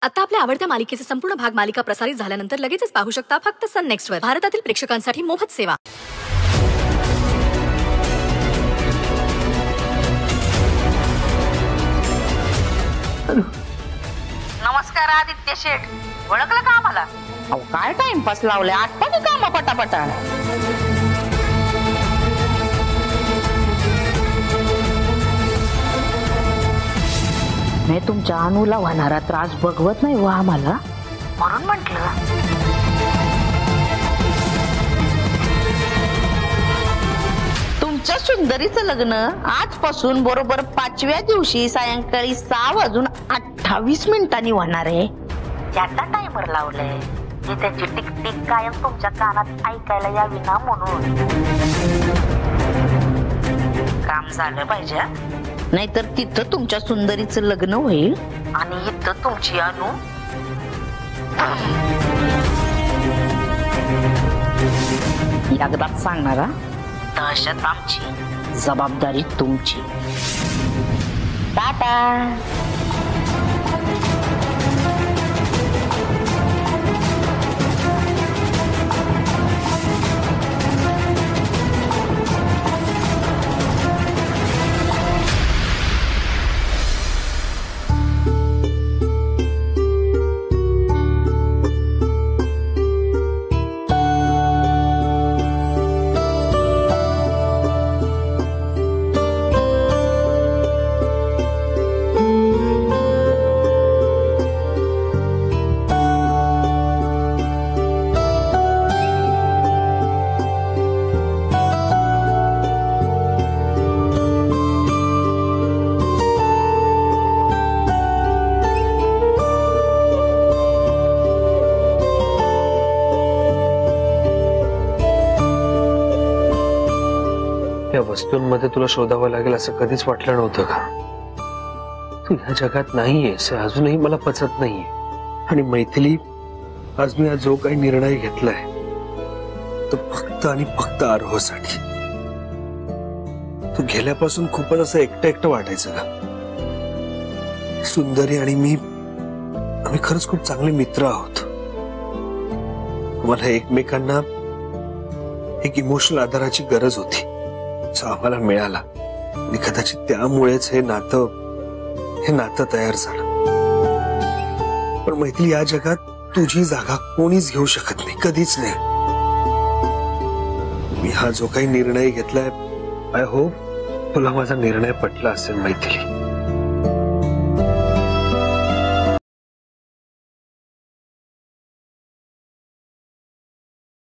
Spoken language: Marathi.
आता आपल्या आवडत्या मालिकेचे संपूर्ण भाग मालिका प्रसारित झाल्यानंतर लगेचच पाहू शकता फक्त सन नेक्स्ट वर. भारतातील प्रेक्षकांसाठी मोफत सेवा. नमस्कार आदित्य शेठ, ओळखलं का आम्हाला? अहो काय टाइमपास लावले, आठवणी काम पटापटा. मी तुमच्या अनुला होणारा त्रास बघवत नाही वा आम्हाला, म्हणून म्हटलं. तुमच्या सुंदरीचं लग्न आजपासून बरोबर 5व्या दिवशी सायंकाळी 6:28 होणार आहे. याचा टायमर लावलंय की त्याची टिक टिक कायम तुमच्या कानात ऐकायला यावी ना म्हणून. काम झालं पाहिजे, नाहीतर तिथं तुमच्या सुंदरीचं लग्न होईल आणि इथं तुमची अनु. एकदाच सांगणारा, दहशत आमची, जबाबदारी तुमची. टाटा. या वस्तूंमध्ये तुला शोधावं लागेल असं कधीच वाटलं नव्हतं का? तू ह्या जगात नाहीयेस अजूनही मला पचत नाहीये. आणि मैथिली, आज मी जो काही निर्णय घेतलाय तो फक्त आणि फक्त आरोहसाठी. तू गेल्यापासून खूपच असं एकटं एकटं वाटायचं का? सुंदरी आणि मी, आम्ही खरंच खूप चांगले मित्र आहोत. मला एकमेकांना एक इमोशनल आधाराची गरज होती, आम्हाला मिळाला आणि कदाचित त्यामुळेच हे नातं तयार झालं. पण मैथिली, या जगात तुझी जागा कोणीच घेऊ शकत नाही, कधीच नाही. मी हा जो काही निर्णय घेतलाय, आय होप तुला माझा निर्णय पटला असेल मैथिली.